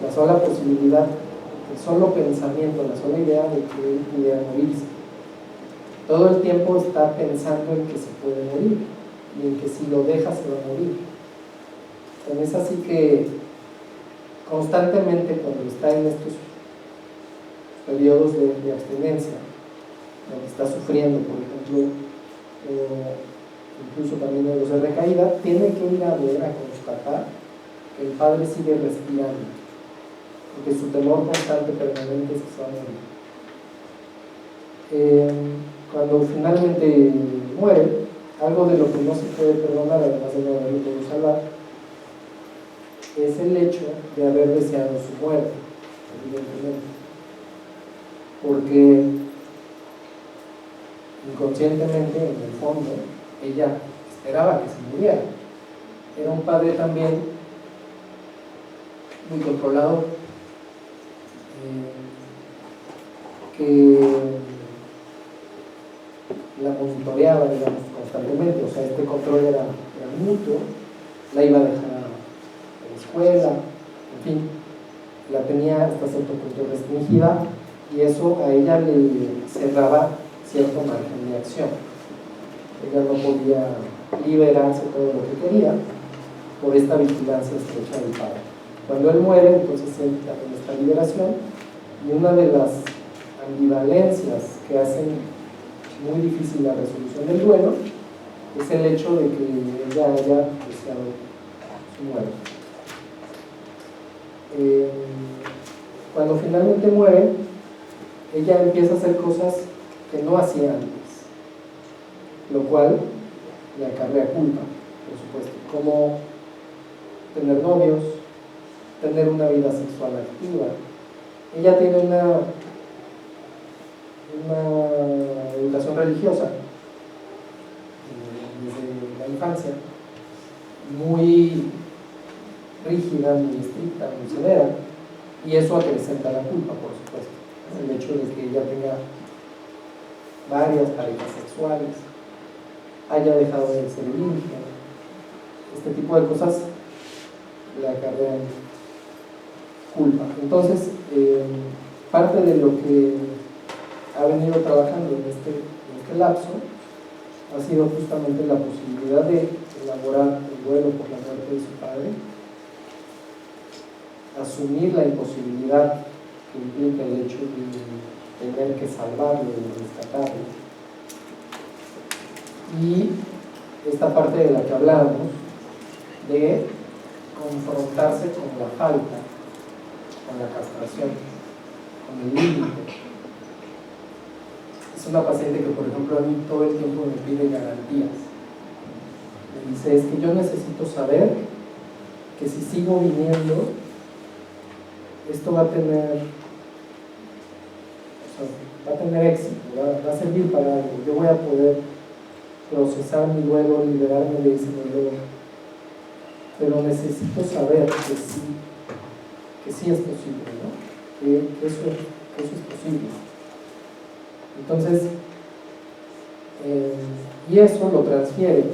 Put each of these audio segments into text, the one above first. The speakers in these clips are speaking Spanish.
la sola posibilidad, el solo pensamiento, la sola idea de que él pudiera morirse. Todo el tiempo está pensando en que se puede morir y en que si lo deja se va a morir. Es así que constantemente cuando está en estos periodos de abstinencia, donde está sufriendo, por ejemplo, incluso también en los de recaída, tiene que ir a ver, a constatar que el padre sigue respirando, porque su temor constante permanente es que se va a morir. Cuando finalmente muere, algo de lo que no se puede perdonar, además de no haberlo podido salvar, es el hecho de haber deseado su muerte, evidentemente, porque inconscientemente, en el fondo, ella esperaba que se muriera. Era un padre también muy controlado, que la monitoreaba, digamos, constantemente. O sea, este control era mutuo, la iba a dejar a la escuela, en fin, la tenía hasta cierto punto restringida, y eso a ella le cerraba cierto margen de acción. Ella no podía liberarse todo lo que quería por esta vigilancia estrecha del padre. Cuando él muere, entonces entra en esta liberación, y una de las ambivalencias que hacen muy difícil la resolución del duelo es el hecho de que ella haya deseado su muerte. Cuando finalmente muere, ella empieza a hacer cosas que no hacía antes, lo cual le acarrea culpa, por supuesto, como tener novios, tener una vida sexual activa. Ella tiene una educación religiosa desde la infancia, muy rígida, muy estricta, muy severa, y eso acrecenta la culpa, por supuesto. El hecho de que ella tenga varias parejas sexuales, haya dejado de ser virgen, este tipo de cosas le acarrean culpa. Entonces, parte de lo que ha venido trabajando en este lapso ha sido justamente la posibilidad de elaborar el duelo por la muerte de su padre, asumir la imposibilidad que implica el hecho de tener que salvarlo, de rescatarlo, y esta parte de la que hablábamos, de confrontarse con la falta, con la castración, con el límite. Es una paciente que, por ejemplo, a mí todo el tiempo me pide garantías. Me dice, es que yo necesito saber que si sigo viniendo, esto va a tener, va a tener éxito, va a servir para algo. Yo voy a poder procesar mi duelo, liberarme de ese dolor, pero necesito saber que sí es posible, ¿no? Que eso es posible. Entonces, y eso lo transfiere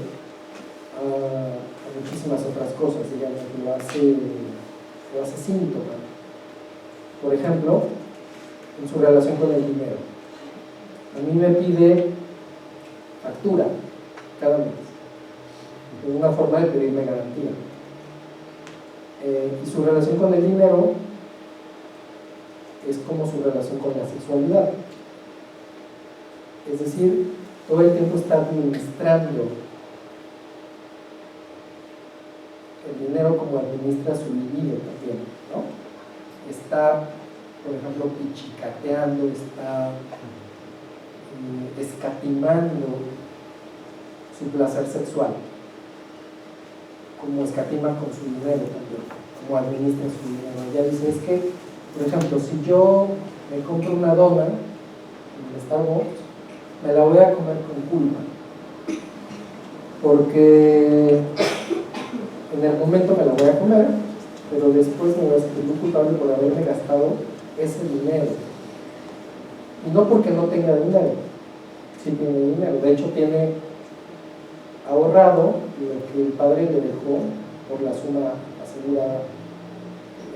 a muchísimas otras cosas, digamos, lo hace síntoma. Por ejemplo, en su relación con el dinero. A mí me pide factura cada mes, es una forma de pedirme garantía. Y su relación con el dinero es como su relación con la sexualidad. Es decir, todo el tiempo está administrando el dinero como administra su libido también, ¿no? Está, por ejemplo, pichicateando, está escatimando su placer sexual, como escatima con su dinero también, como administra su dinero. Ella dice, es que, por ejemplo, si yo me compro una dona en Starbucks, me la voy a comer con culpa, porque en el momento me la voy a comer, pero después me voy a sentir muy culpable por haberme gastado ese dinero. Y no porque no tenga dinero, sí tiene dinero, de hecho tiene ahorrado lo que el padre le dejó por la suma asegurada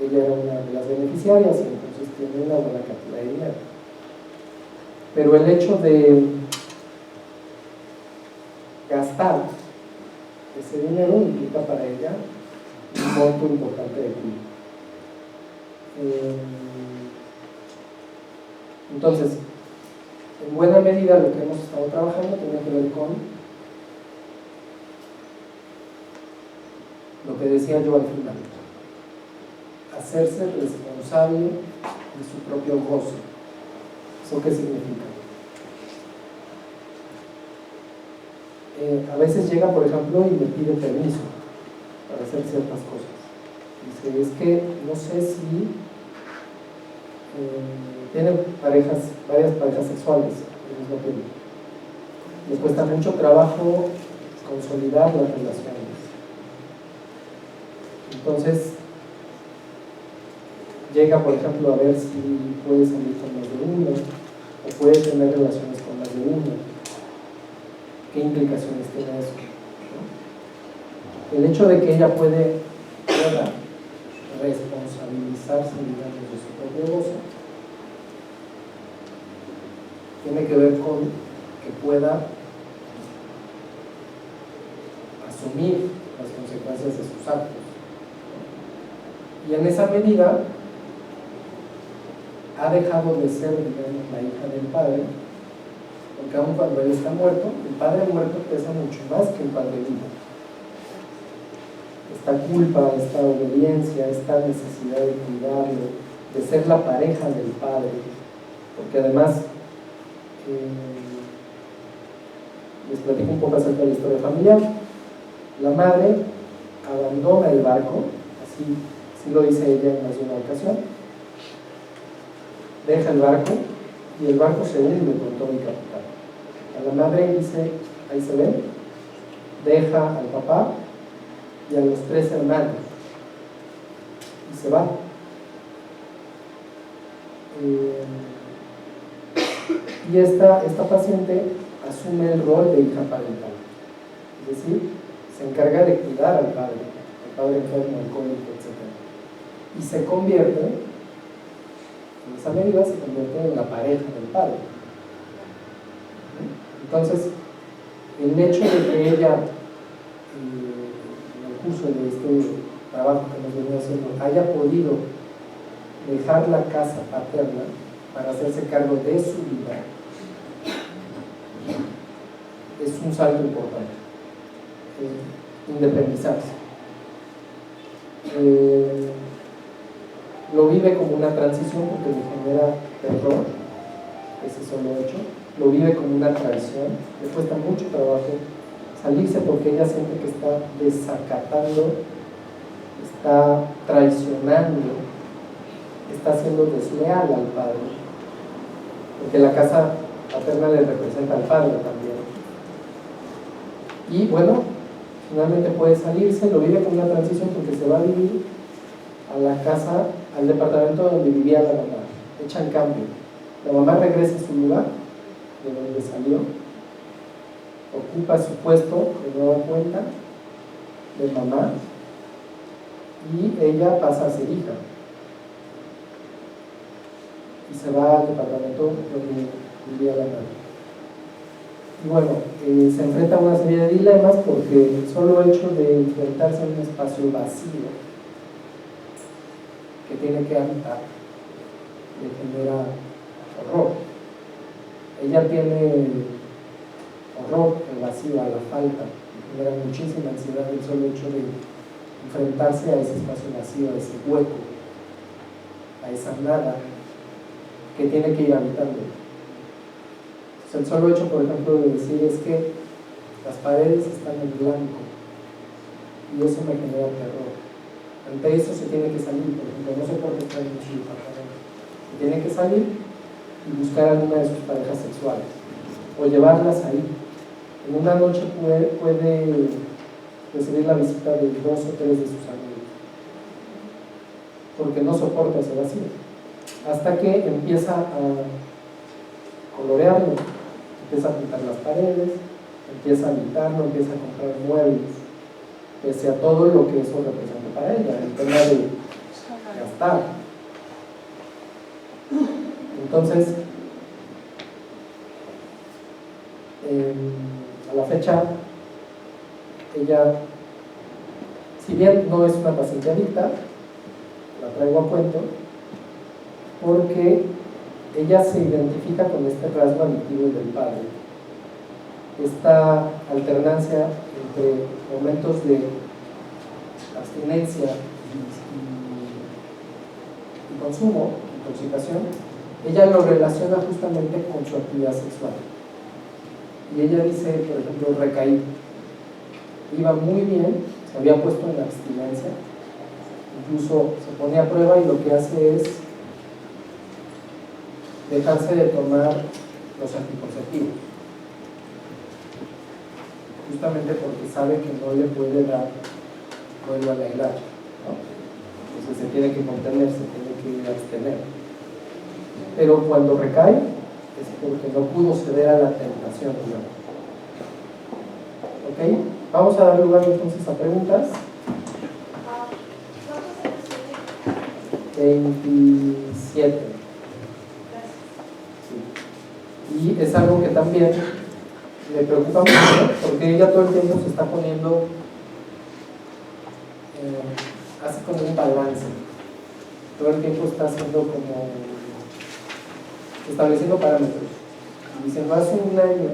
ella era una de las beneficiarias y entonces tiene una buena cantidad de dinero. Pero el hecho de gastar ese dinero implica para ella un monto importante de cuidado. Entonces, en buena medida lo que hemos estado trabajando tiene que ver con lo que decía yo al final: hacerse responsable de su propio gozo. ¿Eso qué significa? A veces llega, por ejemplo, y me pide permiso para hacer ciertas cosas. Dice, es que no sé si tiene varias parejas sexuales al mismo tiempo. Le cuesta mucho trabajo consolidar las relaciones. Entonces, llega, por ejemplo, a ver si puede salir con más de uno o puede tener relaciones con más de uno. ¿Qué implicaciones tiene eso? ¿No? El hecho de que ella pueda responsabilizarse, digamos, de su propio gozo, tiene que ver con que pueda asumir las consecuencias de sus actos. Y en esa medida ha dejado de ser, digamos, la hija del padre, porque aun cuando él está muerto, el padre muerto pesa mucho más que el padre vivo. Esta culpa, esta obediencia, esta necesidad de cuidarlo, de ser la pareja del padre, porque además les platico un poco acerca de la historia familiar. La madre abandona el barco, así lo dice ella en más de una ocasión, deja el barco y el barco se hunde con todo el capital. A la madre dice, ahí se ve, deja al papá y a los 3 hermanos y se va. Y esta paciente asume el rol de hija parental, es decir, se encarga de cuidar al padre enfermo, alcohólico, etc. Y se convierte, en esa medida, se convierte en la pareja del padre. Entonces, el hecho de que ella, en el curso de este trabajo que nos venía haciendo, haya podido dejar la casa paterna para hacerse cargo de su vida, es un salto importante. Independizarse. Lo vive como una transición porque le genera terror, ese solo hecho. Lo vive como una traición, le cuesta mucho trabajo salirse porque ella siente que está desacatando, está traicionando, está siendo desleal al padre, porque la casa paterna le representa al padre también. Y bueno, finalmente puede salirse, lo vive como una transición porque se va a vivir a la casa, al departamento donde vivía la mamá. Echan cambio. La mamá regresa a su lugar de donde salió, ocupa su puesto de nueva cuenta de mamá y ella pasa a ser hija y se va al departamento donde vivía la madre. Y bueno, se enfrenta a una serie de dilemas porque el solo hecho de enfrentarse a un espacio vacío que tiene que habitar le genera horror. Ella tiene horror al vacío, a la falta, le genera muchísima ansiedad el solo hecho de enfrentarse a ese espacio vacío, a ese hueco, a esa nada que tiene que ir habitando. El solo hecho, por ejemplo, de decir es que las paredes están en blanco y eso me genera terror. Ante eso se tiene que salir, por ejemplo, no sé por qué está en su departamento. Se tiene que salir y buscar alguna de sus parejas sexuales o llevarlas ahí. En una noche puede recibir la visita de 2 o 3 de sus amigos porque no soporta ese vacío. Hasta que empieza a colorearlo, empieza a pintar las paredes, empieza a habitarlo, empieza a comprar muebles, pese a todo lo que eso representa para ella, el tema de estar. Entonces, a la fecha, ella, si bien no es una paciente adicta, la traigo a cuento porque ella se identifica con este rasgo adictivo del padre, esta alternancia entre momentos de abstinencia y consumo, intoxicación. Ella lo relaciona justamente con su actividad sexual. Y ella dice, por ejemplo, recaí. Iba muy bien, se había puesto en la abstinencia, incluso se pone a prueba y lo que hace es dejarse de tomar los anticonceptivos, justamente porque sabe que no le puede dar vuelo a la hilacha, ¿no? Entonces se tiene que contener, se tiene que abstener. Pero cuando recae es porque no pudo ceder a la tentación, digamos. ¿Ok? Vamos a dar lugar entonces a preguntas. 27. Sí. Y es algo que también me preocupa mucho porque ella todo el tiempo se está poniendo, hace como un balance. Todo el tiempo está haciendo como, estableciendo parámetros. Y diciendo, hace un año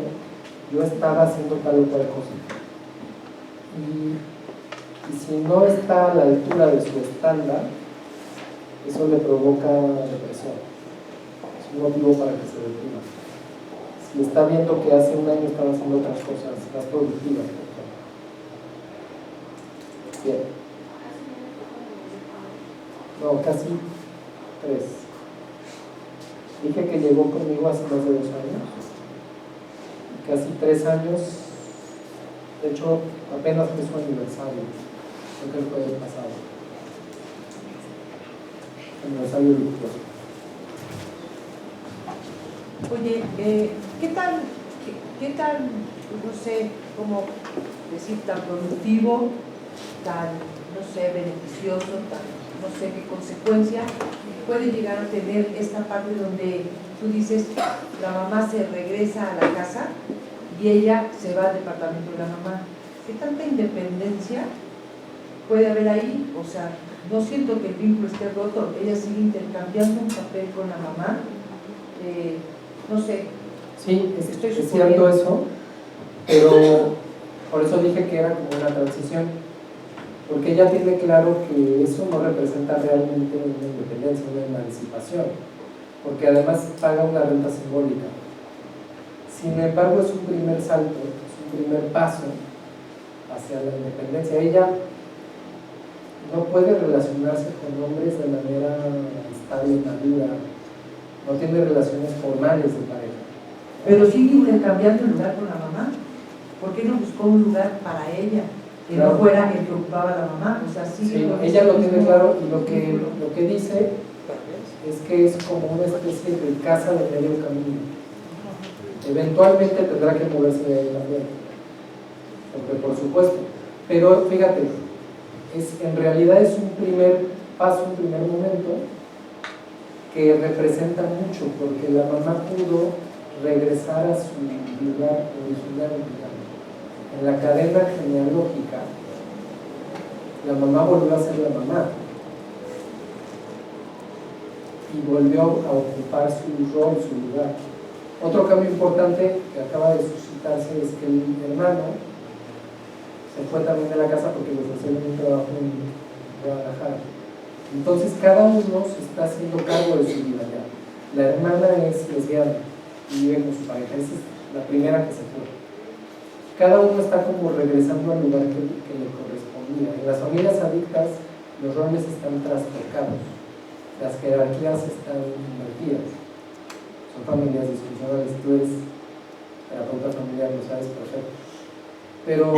yo estaba haciendo tal o cual cosa. Y si no está a la altura de su estándar, eso le provoca depresión. Es un motivo para que se deprima. Si está viendo que hace un año estaba haciendo otras cosas más productivas, por ejemplo. Bien. No, casi 3. Dije que llegó conmigo hace más de 2 años. Casi 3 años. De hecho, apenas fue su aniversario. Creo que el jueves pasado. Aniversario luctuoso. Oye, ¿qué tan, no sé, cómo decir, tan productivo, tan, no sé, beneficioso, tan, no sé qué consecuencia puede llegar a tener esta parte donde tú dices, la mamá se regresa a la casa y ella se va al departamento de la mamá? ¿Qué tanta independencia puede haber ahí? O sea, no siento que el vínculo esté roto, ella sigue intercambiando un papel con la mamá, no sé. Sí, es cierto eso, pero por eso dije que era como una transición, porque ella tiene claro que eso no representa realmente una independencia, una emancipación, porque además paga una renta simbólica. Sin embargo, es un primer salto, es un primer paso hacia la independencia. Ella no puede relacionarse con hombres de manera estable, madura, no tiene relaciones formales de pareja. Pero sigue intercambiando el lugar con la mamá. ¿Por qué no buscó un lugar para ella? Que claro, no fuera el que ocupaba la mamá. O sea, sí, ella lo tiene claro, y lo que dice es que es como una especie de casa de medio camino. Eventualmente tendrá que moverse de ahí también, porque por supuesto, pero fíjate, en realidad es un primer paso, un primer momento que representa mucho, porque la mamá pudo regresar a su lugar original, digamos. En la cadena genealógica, la mamá volvió a ser la mamá y volvió a ocupar su rol, su lugar. Otro cambio importante que acaba de suscitarse es que el hermano se fue también de la casa porque le ofrecieron un trabajo en Guadalajara. Entonces cada uno se está haciendo cargo de su vida ya. La hermana es lesbiana y vive con su pareja, esa es la primera que se fue. Cada uno está como regresando al lugar que le correspondía. En las familias adictas los roles están trastocados, las jerarquías están invertidas, son familias disfuncionales. Tú eres terapeuta familiar, lo sabes perfecto, pero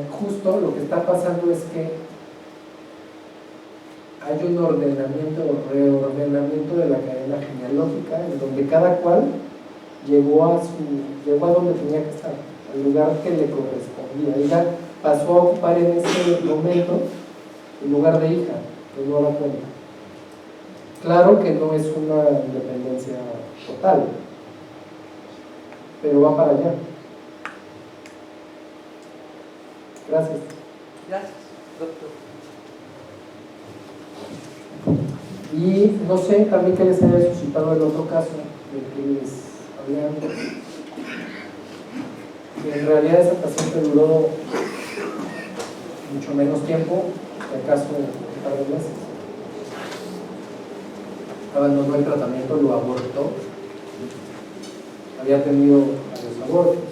justo lo que está pasando es que hay un ordenamiento o reordenamiento de la cadena genealógica en donde cada cual llegó a donde tenía que estar, al lugar que le correspondía. Ella pasó a ocupar en ese momento el lugar de hija, de nueva cuenta. Claro que no es una independencia total, pero va para allá. Gracias. Gracias, doctor. Y no sé también qué les haya suscitado el otro caso del que les había antes. Que en realidad esa paciente duró mucho menos tiempo, si acaso un par de meses. Abandonó el tratamiento, lo abortó. Había tenido varios abortos.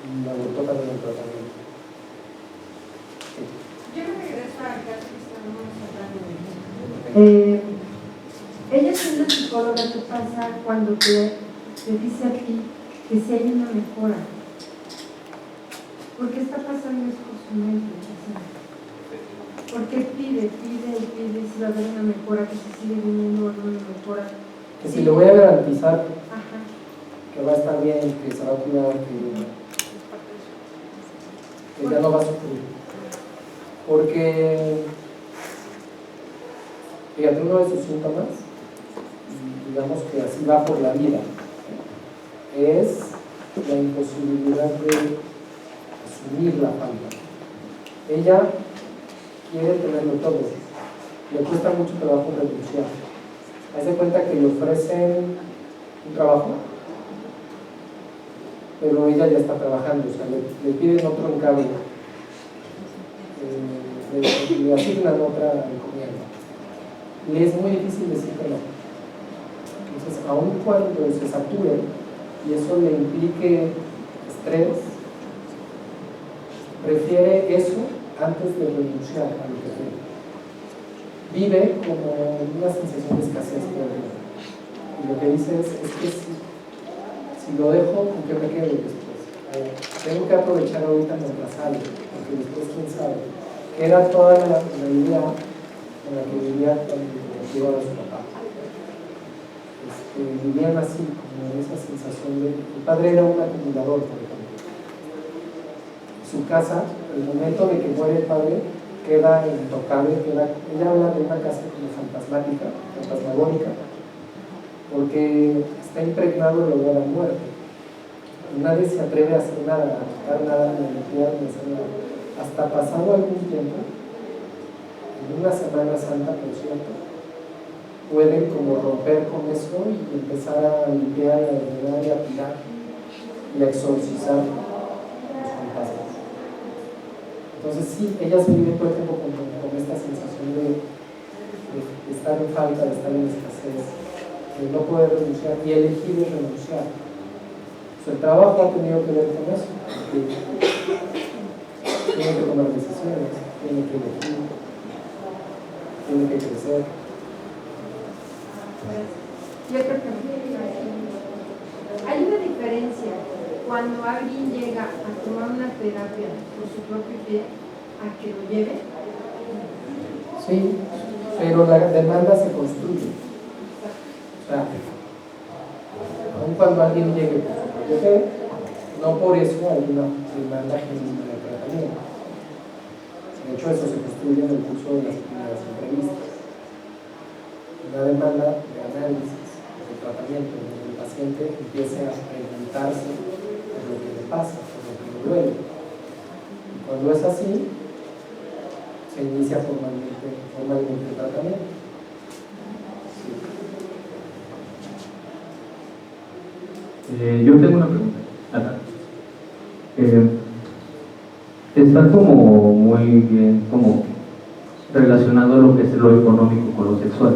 Y abortó también el tratamiento. Yo me regreso al caso que estábamos hablando. Ella siendo psicóloga, ¿qué pasa cuando te dice a ti que si hay una mejora? ¿Por qué está pasando eso por su mente? ¿Por qué pide si va a haber una mejora, que se sigue viniendo una mejora? Que si le voy a garantizar Ajá. que va a estar bien, que se va a cuidar, que ya no va a sufrir. Porque, fíjate, uno de sus síntomas, digamos que así va por la vida, es la imposibilidad de asumir la falta. Ella quiere tenerlo todo, le cuesta mucho trabajo renunciar. Haz de cuenta que le ofrecen un trabajo, pero ella ya está trabajando, o sea, le piden otro encargo, le asignan otra encomienda. Y es muy difícil decir que no. Entonces, aun cuando se sature y eso le implique estrés, prefiere eso antes de renunciar a lo que quiere. Vive como una sensación de escasez todo el día. Y lo que dice es que si lo dejo, ¿con qué me quedo después? Tengo que aprovechar ahorita mientras sale, porque después quién sabe. Que era toda la idea en la que vivía cuando llegó a su papá. Vivían así, como esa sensación de... El padre era un acumulador, por ejemplo. Su casa, el momento de que muere el padre, queda intocable, ella habla de una casa como fantasmagórica, porque está impregnado el olor a muerte. Y nadie se atreve a hacer nada, a tocar nada, ni a limpiar, ni a hacer nada. Hasta pasado algún tiempo, en una Semana Santa, por cierto, pueden como romper con eso y empezar a limpiar, a ordenar y a tirar y a exorcizar los fantasmas. Entonces sí, ella se vive todo el tiempo con esta sensación de estar en falta, de estar en escasez, de no poder renunciar y elegir es renunciar. El trabajo ha tenido que ver con eso, porque tiene que tomar decisiones, tiene que elegir, tiene que crecer. Yo creo que hay una diferencia cuando alguien llega a tomar una terapia por su propio pie a que lo lleve. Sí, pero la demanda se construye. O sea, aun cuando alguien llegue por su propio pie, no por eso hay una demanda genuina de tratamiento. De hecho, eso se construye en el curso de las primeras entrevistas. Una demanda de análisis, de tratamiento, donde el paciente empiece a preguntarse por lo que le pasa, por lo que le duele. Y cuando es así, se inicia formalmente el tratamiento. Yo tengo una pregunta. Está como muy bien como relacionado lo que es lo económico con lo sexual.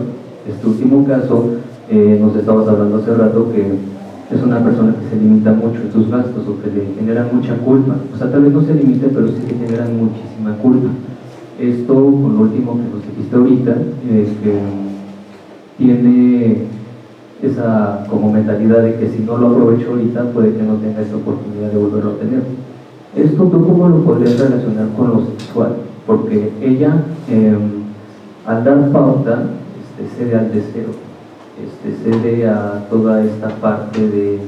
Este último caso, nos estabas hablando hace rato que es una persona que se limita mucho en sus gastos o que le generan mucha culpa. O sea, tal vez no se limite, pero sí le generan muchísima culpa. Esto, con lo último que nos dijiste ahorita, que tiene esa como mentalidad de que si no lo aprovecho ahorita, puede que no tenga esa oportunidad de volverlo a tener. ¿Esto tú cómo lo podrías relacionar con lo sexual? Porque ella, al dar pauta, cede al deseo, cede a toda esta parte de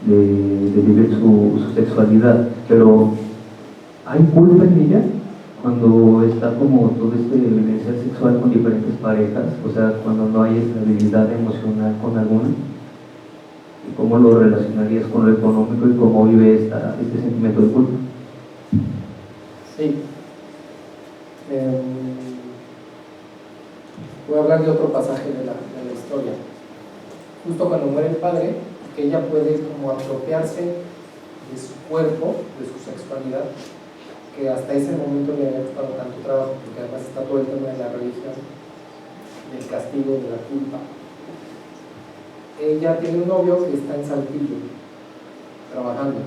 vivir su sexualidad, pero ¿hay culpa en ella? cuando está como todo este violencia sexual con diferentes parejas, o sea, cuando no hay estabilidad emocional con alguna, ¿y cómo lo relacionarías con lo económico y cómo vive este sentimiento de culpa? Sí. Voy a hablar de otro pasaje de la historia. Justo cuando muere el padre, que ella puede como apropiarse de su cuerpo, de su sexualidad, que hasta ese momento le había costado tanto trabajo, porque además está todo el tema de la religión, del castigo, de la culpa. Ella tiene un novio que está en Saltillo, trabajando.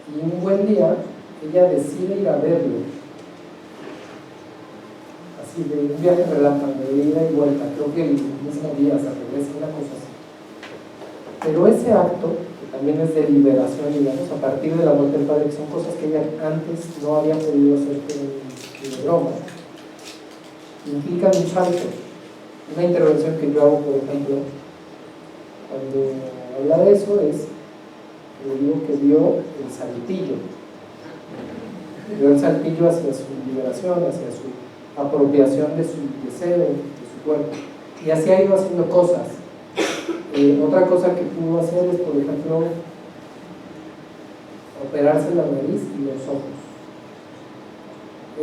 Y un buen día, ella decide ir a verlo. Así, de un viaje relámpago, de ida y vuelta, creo que el mismo día se regresa, una cosa así. Pero ese acto, que también es de liberación, digamos, a partir de la muerte del padre, que son cosas que ella antes no había podido hacer de broma, implica un salto. Una intervención que yo hago, por ejemplo, cuando habla de eso, es, le digo que dio el saltillo. Dio el saltillo hacia su liberación, hacia su apropiación de su deseo, de su cuerpo. Y así ha ido haciendo cosas. Otra cosa que pudo hacer es, por ejemplo, operarse la nariz y los ojos.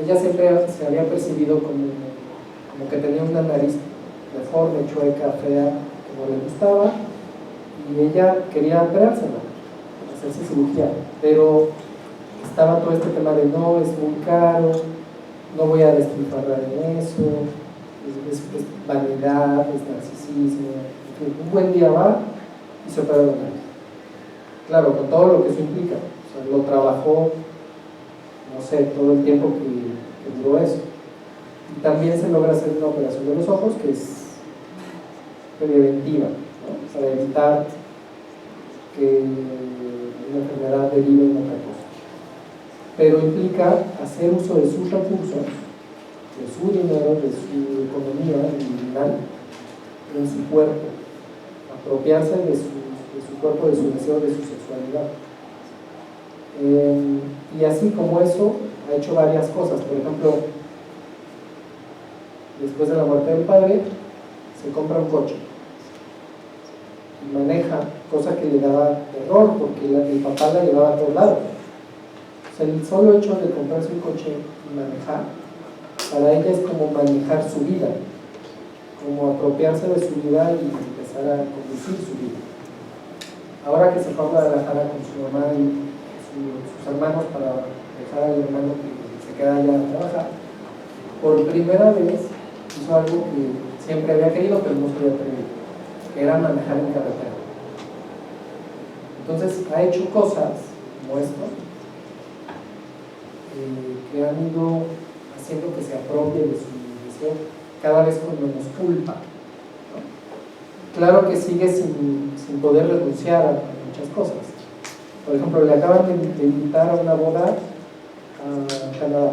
Ella siempre se había percibido como que tenía una nariz deforme, chueca, fea, que no le gustaba, y ella quería operársela, hacerse cirugía, pero estaba todo este tema de no, es muy caro, no voy a despilfarrar en eso, es vanidad, es narcisismo, en fin, un buen día va y se opera la nariz. Claro, con todo lo que eso implica, o sea, lo trabajó, no sé, todo el tiempo que duró eso. Y también se logra hacer una operación de los ojos que es preventiva, ¿no? Para evitar que una enfermedad derive en otra cosa. Pero implica hacer uso de sus recursos, de su dinero, de su economía individual en su cuerpo, apropiarse de su cuerpo, de su deseo, de su sexualidad. Y así como eso, ha hecho varias cosas. Por ejemplo, después de la muerte del padre, se compra un coche y maneja, cosa que le daba terror porque el papá la llevaba a todos lados. O sea, el solo hecho de comprarse un coche y manejar, para ella es como manejar su vida, como apropiarse de su vida y empezar a conducir su vida. Ahora que se fue a Guadalajara con su mamá y sus hermanos para dejar al hermano que se queda allá a trabajar, por primera vez hizo algo que siempre había querido pero no se había atrevido, que era manejar en carretera. Entonces ha hecho cosas como esto que han ido haciendo que se apropie de su deseo cada vez con menos culpa, ¿no? Claro que sigue sin poder renunciar a muchas cosas. Por ejemplo, le acaban de invitar a una boda a Canadá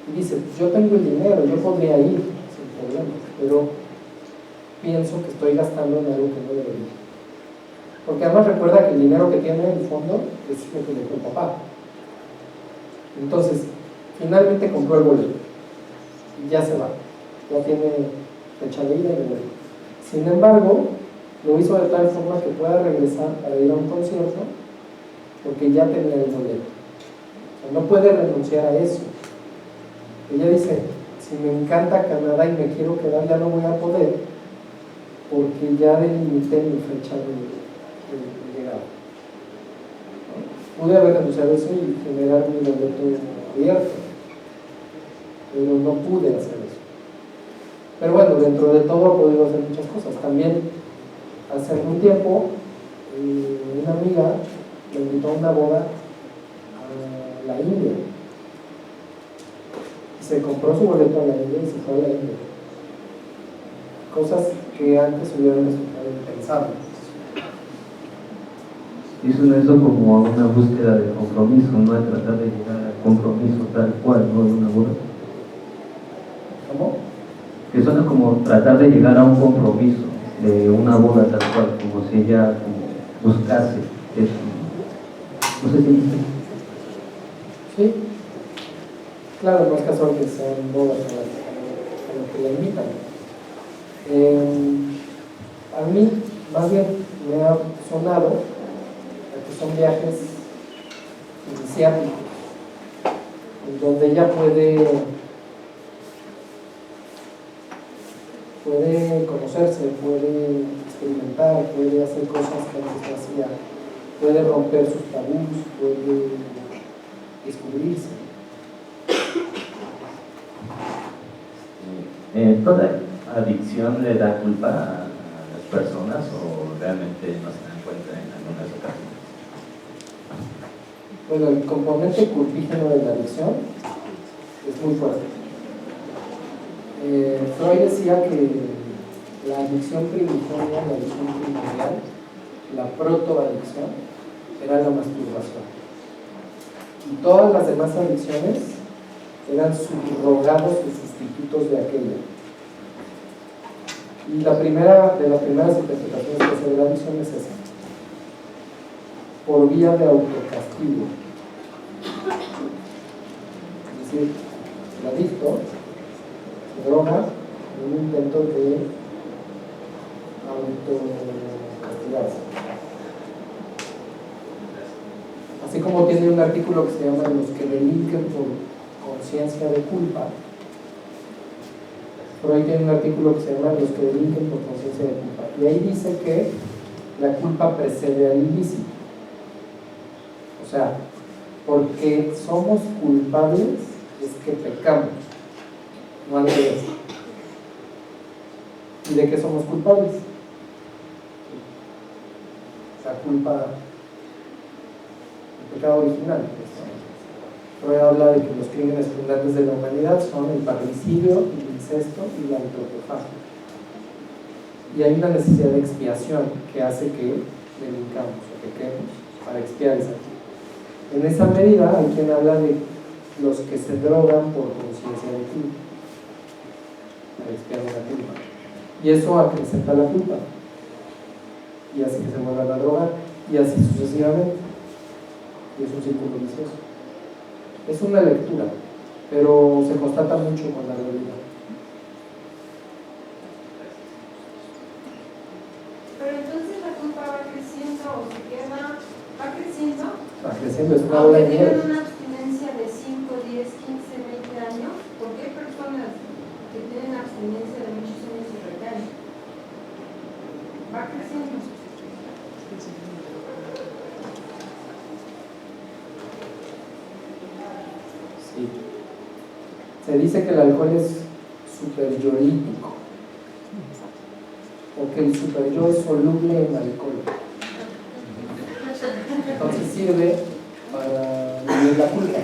y dice, pues yo tengo el dinero, yo podría ir sin problemas, pero pienso que estoy gastando en algo que no debería. Porque además recuerda que el dinero que tiene en el fondo es lo que le dio el papá. Entonces, finalmente compró el boleto y ya se va, ya tiene fecha de ida y de vuelta. Sin embargo, lo hizo de tal forma que pueda regresar para ir a un concierto porque ya tenía el boleto. O sea, no puede renunciar a eso. Ella dice, si me encanta Canadá y me quiero quedar, ya no voy a poder porque ya delimité mi fecha de llegada. Pude haber renunciado a eso y generar mi boleto abierto, pero no pude hacer eso. Pero bueno, dentro de todo ha podido hacer muchas cosas. También hace algún tiempo una amiga me invitó a una boda a la India y se compró su boleto a la India y se fue a la India. Cosas que antes hubieran resultado impensables. Hizo eso como una búsqueda de compromiso, no de tratar de llegar al compromiso tal cual, no de una boda. ¿Cómo? Que suena como tratar de llegar a un compromiso de una boda tal cual, como si ella buscase eso. No sé si... Sí, Claro, no es casual que sean bodas a lo que le invitan. A mí, más bien, me ha sonado que son viajes iniciáticos, en donde ella puede conocerse, puede experimentar, puede hacer cosas que antes no hacía, puede romper sus tabús, puede descubrirse. ¿Toda adicción le da culpa a las personas o realmente no se dan cuenta en algunas ocasiones? Bueno, el componente culpígeno de la adicción es muy fuerte. Freud decía que la adicción primigenia, la adicción primordial, la protoadicción, era la masturbación. Y todas las demás adicciones eran subrogados y sustitutos de aquella. Y la primera de las primeras interpretaciones que hace de la adicción es esa: por vía de autocastigo. Es decir, el adicto se droga en un intento de autocastigarse. Así como tiene un artículo que se llama Los que delinquen por conciencia de culpa, Freud tiene un artículo que se llama Los que delinquen por conciencia de culpa, y ahí dice que la culpa precede al ilícito. O sea, porque somos culpables es que pecamos, no al revés. ¿Y de qué somos culpables? La culpa, el pecado original. Freud habla de que los crímenes fundantes de la humanidad son el parricidio, el incesto y la autoprofagia. Y hay una necesidad de expiación que hace que delincamos o pequemos para expiar esa culpa. En esa medida hay quien habla de los que se drogan por conciencia de culpa, para expiar una culpa. Y eso acrecenta la culpa y hace que se vuelvan a drogar, y así sucesivamente. Y es un círculo vicioso. Es una lectura, pero se constata mucho con la realidad. Pero entonces la culpa va creciendo o se queda, va creciendo. Va creciendo, es una bola de Aunque nieve. tienen una abstinencia de 5, 10, 15, 20 años, porque hay personas que tienen abstinencia de muchos años y recaen. Va creciendo. Sí. Se dice que el alcohol es superyolítico, porque el superyo es soluble en alcohol. Entonces sirve para vivir la culpa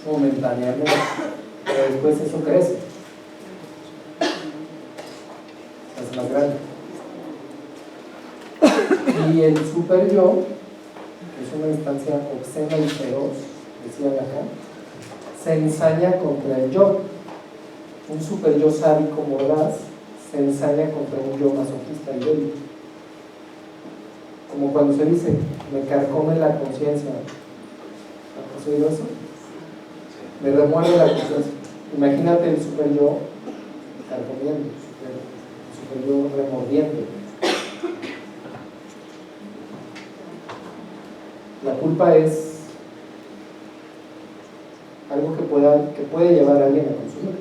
momentáneamente, pero después eso crece, se hace más grande. Y el superyo, que es una instancia obscena y feroz, decía Lacan, se ensaña contra el yo. Un superyo sádico mordaz se ensaña contra un yo masoquista y débil. Como cuando se dice, me carcome la conciencia. ¿Has oído eso? Me remueve la conciencia. Imagínate el superyo carcomiendo, el superyo remordiendo. La culpa es algo que puede llevar a alguien a consumir.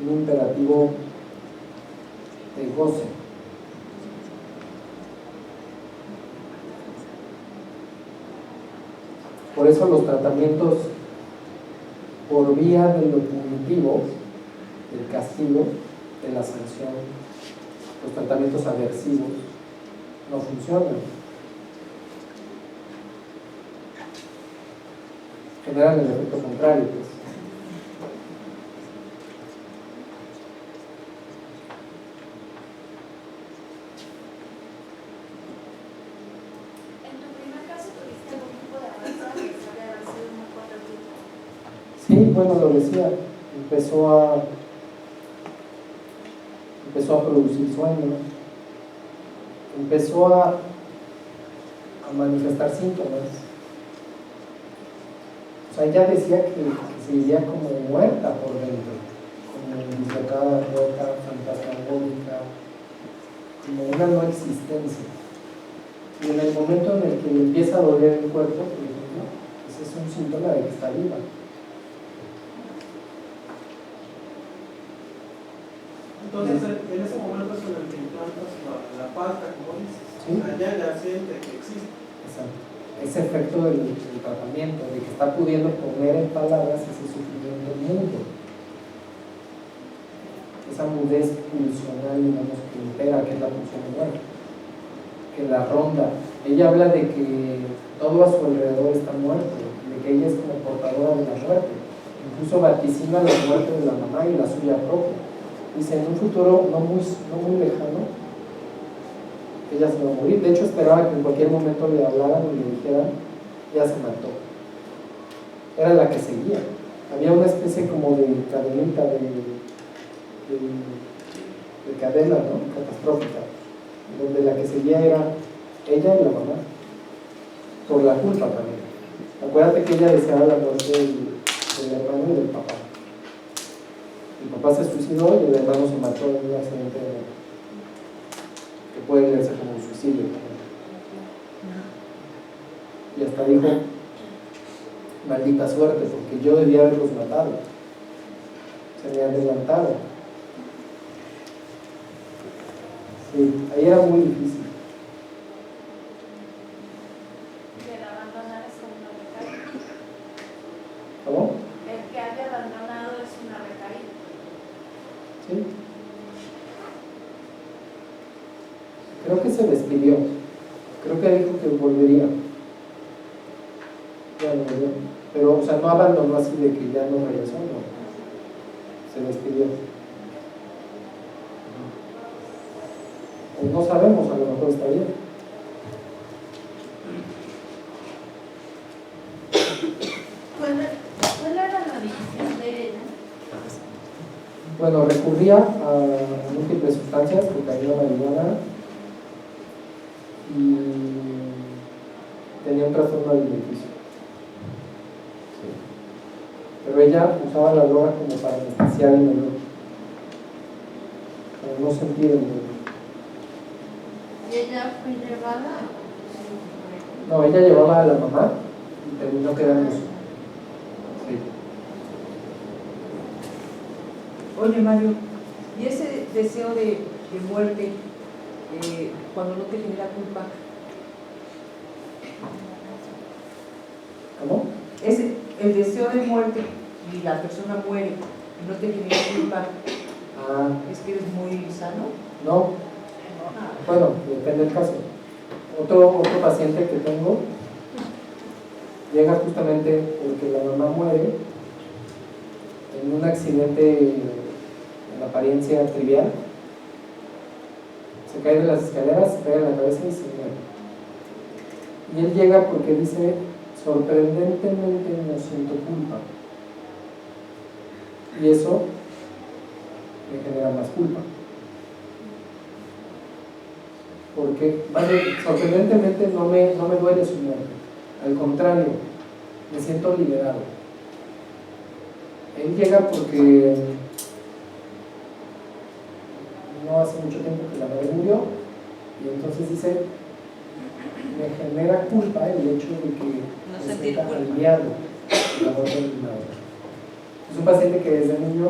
Un imperativo de goce. Por eso los tratamientos por vía de lo punitivo, del castigo, de la sanción, los tratamientos aversivos, no funcionan. Generan el efecto contrario, pues. En tu primer caso tuviste algún tipo de avance a pesar de haber sido muy corto tiempo. Sí, bueno, lo decía, empezó a producir sueños, empezó a manifestar síntomas. O sea, ella decía que se vivía como muerta por dentro, como dislocada, rota, fantasmagórica, como una no existencia. Y en el momento en el que le empieza a doler el cuerpo, por ejemplo, ese es un síntoma de que está viva. Entonces, en ese momento es en el que implantas la falta, como dices, ¿Sí? allá ya siente que existe. Exacto. Ese efecto del tratamiento, de que está pudiendo poner en palabras ese sufrimiento mudo. Esa mudez pulsional, digamos, que impera, que es la pulsión humana, que la ronda. Ella habla de que todo a su alrededor está muerto, de que ella es como portadora de la muerte. Incluso vaticina la muerte de la mamá y la suya propia. Dice, en un futuro no muy lejano, ella se va a morir. De hecho, esperaba que en cualquier momento le hablaran y le dijeran, ya se mató. Era la que seguía. Había una especie como de cadenita, de cadena, ¿no? Catastrófica, donde la que seguía era ella y la mamá, por la culpa también. Acuérdate que ella deseaba la muerte del hermano y del papá. El papá se suicidó y el hermano se mató en un accidente de moto, que puede leerse como un suicidio también. Y hasta dijo, maldita suerte, porque yo debía haberlos matado, se me adelantaron. Sí, ahí era muy difícil. Y el abandonar es como una recaída. ¿Cómo? El que haya abandonado es una recaída. Sí. Creo que se despidió. Creo que dijo que volvería. Ya no volvió. Pero, o sea, no abandonó así de que ya no regresó, no. Se despidió. Pues no sabemos, a lo mejor está bien. ¿Cuál era la división de ella? Bueno, recurría a múltiples sustancias, cocaína, marihuana, y tenía un trastorno alimenticio. Sí. Pero ella usaba la droga como para anestesiar el dolor, para no sentir el dolor. ¿Y ella fue llevada? No, ella llevaba a la mamá y terminó quedándose. Sí. Oye, Mario, ¿y ese deseo de muerte cuando no te genera culpa? ¿Cómo? El deseo de muerte y la persona muere y no te genera culpa, Ah, ¿es que eres muy sano? no. Bueno, depende del caso. Otro paciente que tengo llega justamente porque la mamá muere en un accidente en apariencia trivial. Se cae de las escaleras, se pega en la cabeza y se muere. Y él llega porque dice, sorprendentemente no siento culpa. Y eso me genera más culpa. Porque, sorprendentemente no me duele su muerte. Al contrario, me siento liberado. Él llega porque no hace mucho tiempo que la madre murió, y entonces dice, me genera culpa el hecho de que No me sentir sienta culpa. aliviado de la muerte de mi madre. Es un paciente que desde niño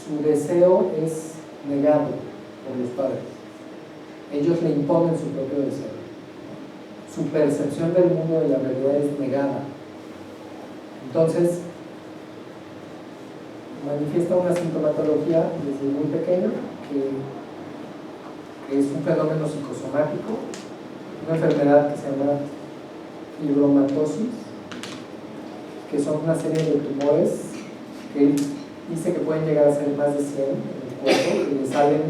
su deseo es negado por los padres. Ellos le imponen su propio deseo. Su percepción del mundo, de la realidad, es negada. Entonces, manifiesta una sintomatología desde muy pequeño que es un fenómeno psicosomático, una enfermedad que se llama fibromatosis, que son una serie de tumores que él dice que pueden llegar a ser más de 100 en el cuerpo, que le salen,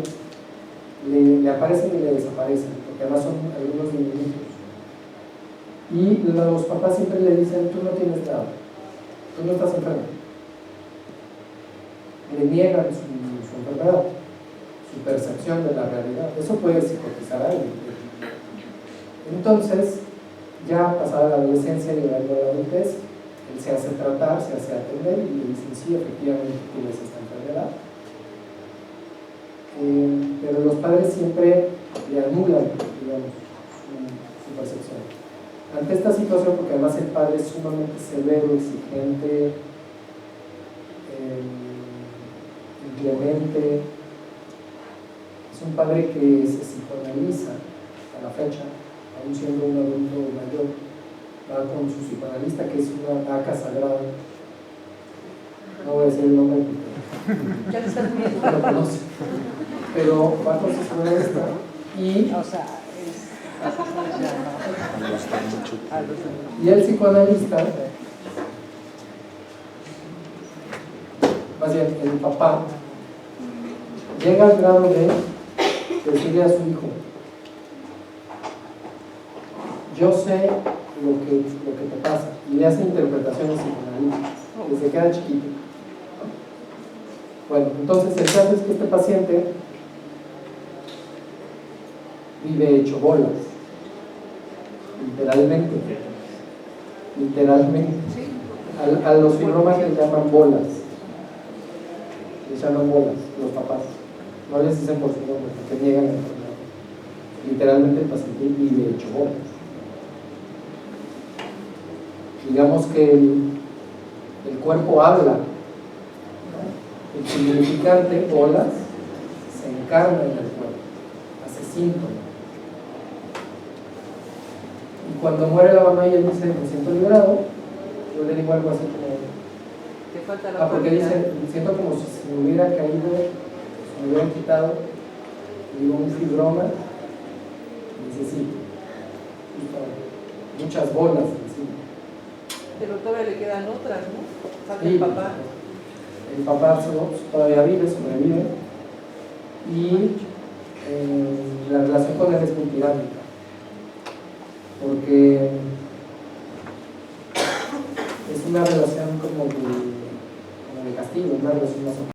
le aparecen y le desaparecen, porque además son algunos diminutos. Y los papás siempre le dicen, tú no tienes nada, tú no estás enfermo. Le niegan su enfermedad, su percepción de la realidad. Eso puede psicotizar a alguien. Entonces, Ya pasada la adolescencia, llegando a la adultez, él se hace tratar, se hace atender y le dicen sí, efectivamente tienes esta enfermedad. Pero los padres siempre le anulan, digamos, su percepción. Ante esta situación, porque además el padre es sumamente severo, exigente, inclemente, es un padre que se psicoanaliza a la fecha, aún siendo un adulto mayor, va con su psicoanalista, que es una vaca sagrada. No voy a decir el nombre porque Ya lo estás viendo. no lo conoce, pero va con su psicoanalista y O sea, y el psicoanalista, más bien el papá, llega al grado de decirle a su hijo: yo sé lo que te pasa, y le hace interpretaciones psicoanalíticas desde que era chiquito. Bueno, entonces el caso es que este paciente vive hecho bolas, literalmente. A los fibromas les llaman bolas, los papás, no les dicen por su nombre porque niegan la enfermedad. Literalmente el paciente vive hecho bolas. Digamos que el cuerpo habla, ¿no? El significante bolas se encarna en el cuerpo, hace síntomas. Y cuando muere la mamá y él dice: me siento liberado, yo le digo algo así como: te falta la porque cualidad. dice, siento como si se me hubiera caído, se me hubieran quitado, le digo, un fibroma, y dice: sí, muchas bolas encima. Pero todavía le quedan otras, ¿no? Falta Sí, el papá. el papá todavía vive, sobrevive, y la relación con él es muy tiránica, porque es una relación como de castigo, una relación más